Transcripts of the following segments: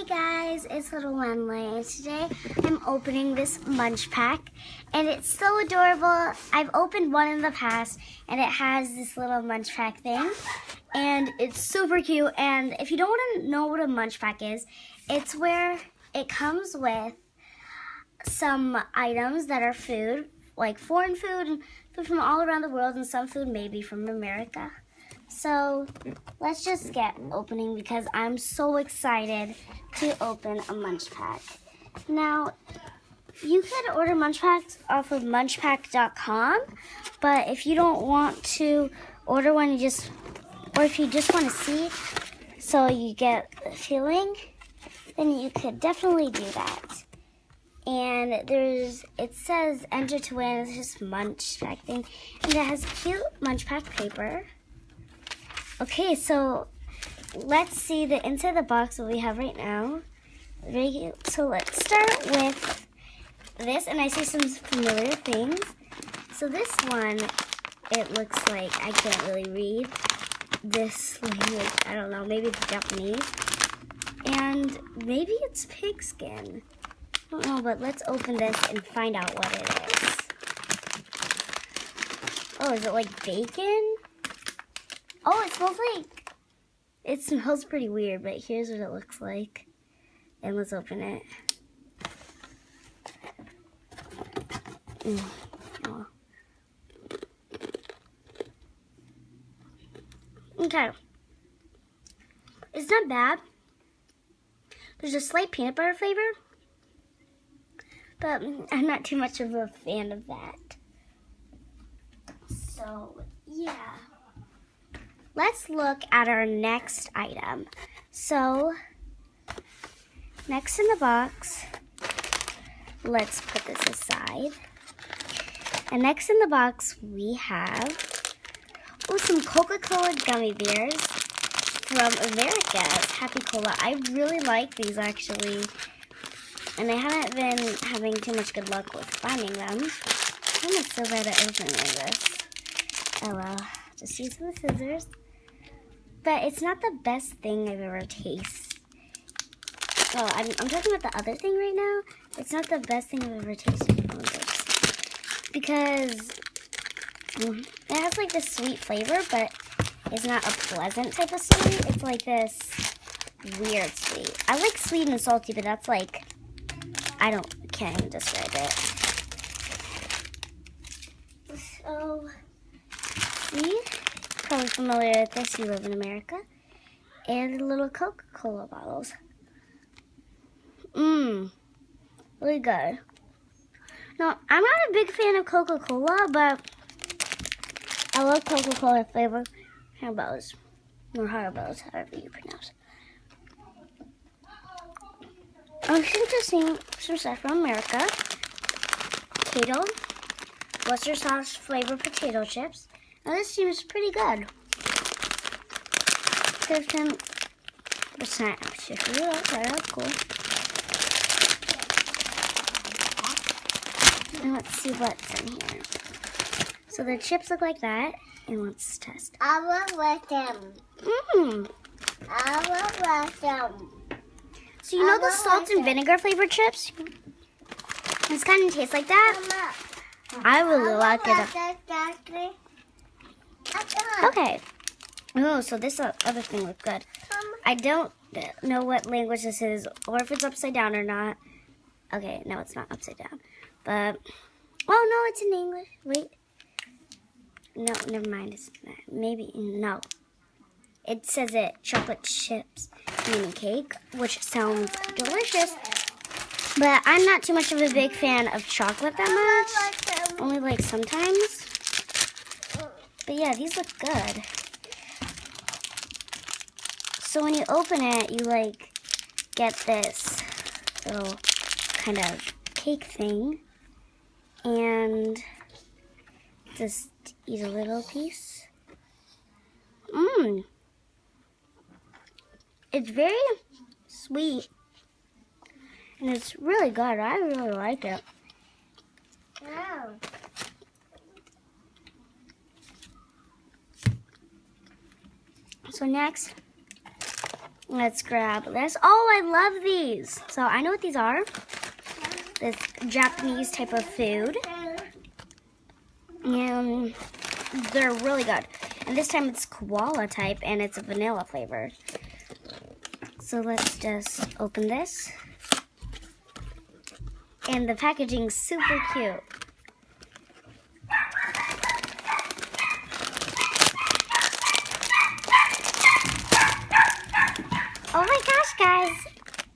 Hey guys, it's little wen-lei, and today I'm opening this Munchpak, and it's so adorable. I've opened one in the past, and it has this little Munchpak thing, and it's super cute. And if you don't want to know what a Munchpak is, it's where it comes with some items that are food, like foreign food and food from all around the world, and some food maybe from America. So let's just get opening because I'm so excited to open a Munchpak. Now, you could order Munchpaks off of munchpak.com, but if you don't want to order one, or if you just want to see so you get the feeling, then you could definitely do that. And it says enter to win. It's just Munchpak thing, and it has cute Munchpak paper. Okay, so let's see the inside of the box that we have right now. So let's start with this, and I see some familiar things. So this one, it looks like I can't really read this language. I don't know, maybe it's Japanese. And maybe it's pigskin. I don't know, but let's open this and find out what it is. Oh, is it like bacon? Oh, it smells pretty weird, but here's what it looks like. And let's open it. Oh. Okay. It's not bad. There's a slight peanut butter flavor, but I'm not too much of a fan of that. So, yeah. Let's look at our next item. So, next in the box, let's put this aside. And next in the box, we have some Coca-Cola gummy bears from America. Happy Cola. I really like these actually. And I haven't been having too much good luck with finding them. I'm so bad at opening this. Oh well, just use the scissors. But it's not the best thing I've ever tasted. Oh, I'm talking about the other thing right now. It's not the best thing I've ever tasted on this. Because it has like this sweet flavor, but it's not a pleasant type of sweet. It's like this weird sweet. I like sweet and salty, but that's like, can't even describe it. So, see? Probably familiar with this, you live in America. And little Coca-Cola bottles. Really good. Now, I'm not a big fan of Coca-Cola, but I love Coca-Cola flavor Haribo's, or Haribo's, however you pronounce it. I'm interesting some stuff from America. Potato, Worcester sauce flavored potato chips. Now this seems pretty good. 15% extra food. Okay, that's cool. And let's see what's in here. So the chips look like that. And let's test. I will with them. I will with them. So you know the salt and vinegar flavored chips? This kind of tastes like that. I really like it. Okay. Oh, so this other thing looks good. I don't know what language this is, or if it's upside down or not. Okay, no, it's not upside down. But, oh no, it's in English. Wait. No, never mind. It's not. Maybe, no. It says it, chocolate chips mini cake, which sounds delicious. But I'm not too much of a big fan of chocolate that much. Only like sometimes. But yeah, these look good. So when you open it, you like get this little kind of cake thing. And just eat a little piece. It's very sweet. And it's really good. I really like it. Wow. So next, Let's grab this. Oh, I love these. So I know what these are. This Japanese type of food. And they're really good. And this time it's koala type and it's a vanilla flavor. So let's just open this. And the packaging's super cute. Oh my gosh, guys.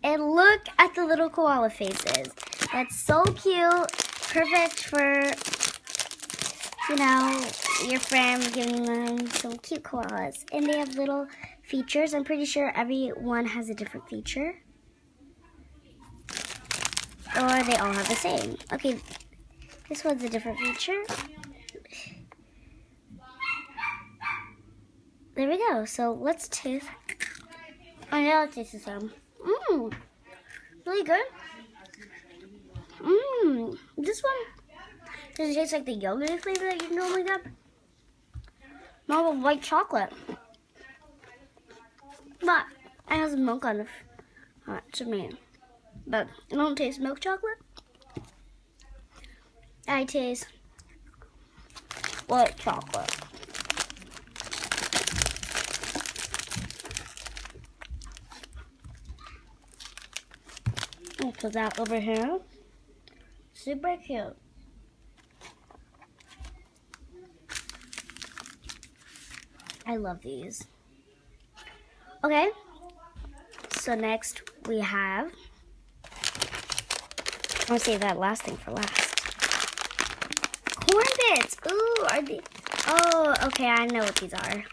And look at the little koala faces. That's so cute. Perfect for, you know, your friend giving them some cute koalas. And they have little features. I'm pretty sure every one has a different feature. Or they all have the same. Okay, this one's a different feature. There we go. So let's taste. Oh, now let's taste some. Mmm, really good. Mmm, this one doesn't taste like the yogurt flavor that you normally get. More of white chocolate. But it has milk on it. To me. But I don't taste milk chocolate. I taste white chocolate. I'll put that over here. Super cute. I love these. Okay. So next we have, I'm gonna save that last thing for last. Corn bits. Ooh, are these? Oh, okay, I know what these are.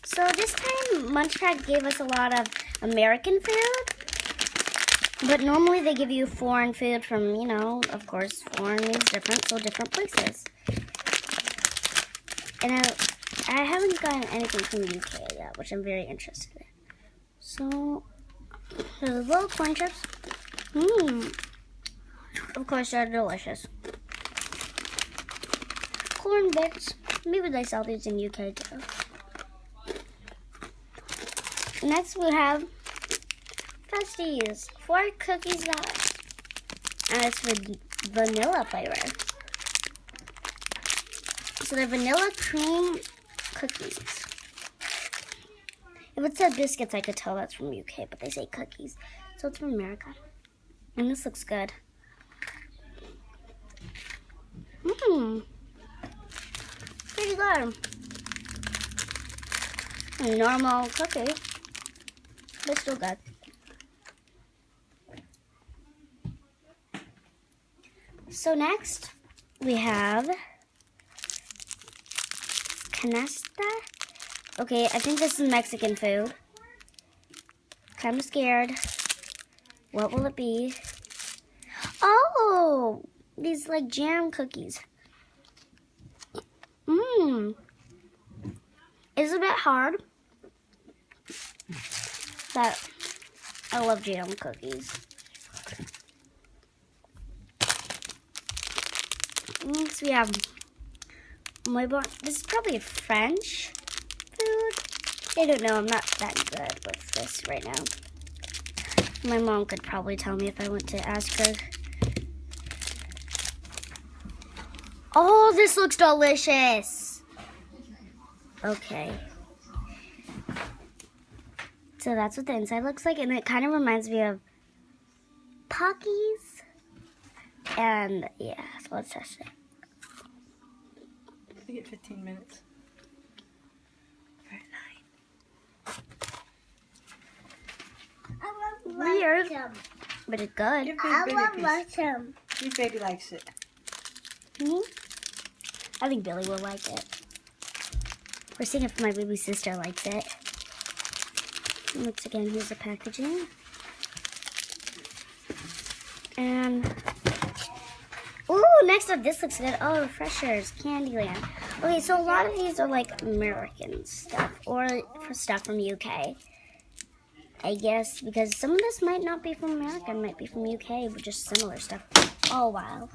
So this time Munchpak gave us a lot of American food, but normally they give you foreign food from, you know, of course, foreign means different, so different places. And I haven't gotten anything from the UK yet, which I'm very interested in. So, there's little corn chips. Mmm. Of course, they're delicious. Corn bits. Maybe they sell these in UK too. Next, we have Festies. 4 cookies left. And it's with vanilla flavor. So they're vanilla cream cookies. If it said biscuits, I could tell that's from UK, but they say cookies. So it's from America. And this looks good. Mmm. Pretty good. A normal cookie, but still good. So next, we have canasta. Okay, I think this is Mexican food. Kind of scared. What will it be? Oh, these like jam cookies. Mmm. It's a bit hard, but I love jam cookies. Next we have this is probably French food. I don't know, I'm not that good with this right now. My mom could probably tell me if I went to ask her. Oh, this looks delicious. Okay. So that's what the inside looks like, and it kind of reminds me of Pockies. And yeah, so let's test it. We get 15 minutes. Weird, but it's good. I want some. Your baby likes it. I think Billy will like it. We're seeing if my baby sister likes it. Once again, here's the packaging. And, ooh, next up, this looks good. Oh, Refreshers, Candyland. Okay, so a lot of these are like American stuff or for stuff from UK. I guess, because some of this might not be from America, it might be from UK, but just similar stuff. Oh, wow.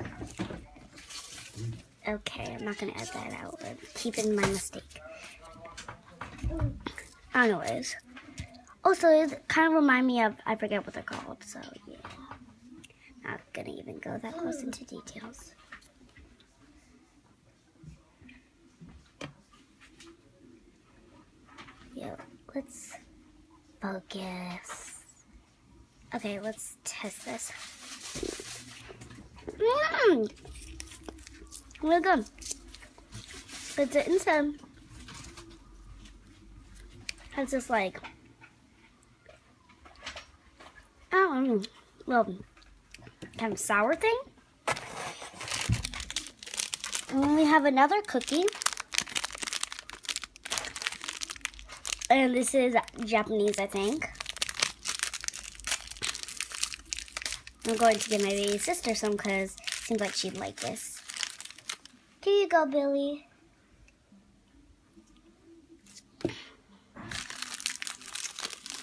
Okay, I'm not going to edit that out, but keep in my mistake. I don't know what it is. Also, it kind of remind me of, I forget what they're called, so yeah. Not gonna even go that close into details. Yeah, let's focus. Okay, let's test this. Really good. But the inside has this like, I don't know, well, kind of sour thing. And then we have another cookie. And this is Japanese, I think. I'm going to give my baby sister some because it seems like she'd like this. Here you go, Billy.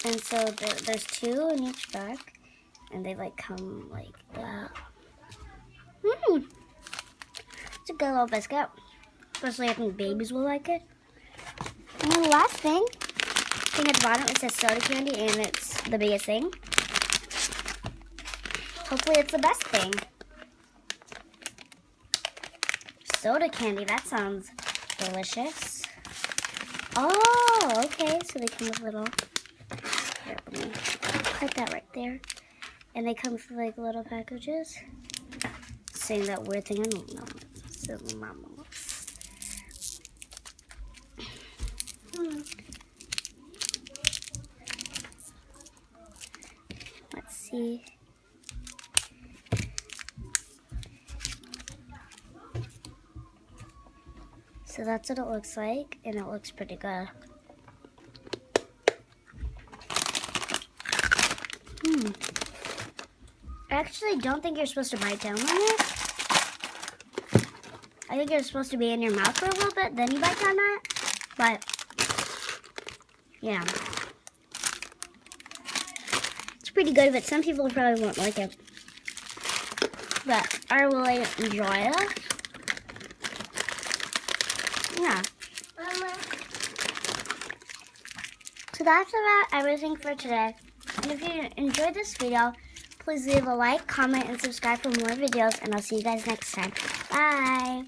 And so there's 2 in each bag, and they like come like that. It's a good little biscuit, especially I think babies will like it. And then the last thing at the bottom, it says soda candy, and it's the biggest thing. Hopefully it's the best thing. Soda candy, that sounds delicious. Oh, okay, so they come with little, here, let me put that right there. And they come with like little packages. Saying that weird thing, I don't know. So, mama. Let's see. So that's what it looks like, and it looks pretty good. I actually don't think you're supposed to bite down on it. I think you're supposed to be in your mouth for a little bit, then you bite down on it. But, yeah. It's pretty good, but some people probably won't like it. But I really enjoy it. Yeah. So that's about everything for today. And if you enjoyed this video, please leave a like, comment, and subscribe for more videos. And I'll see you guys next time. Bye.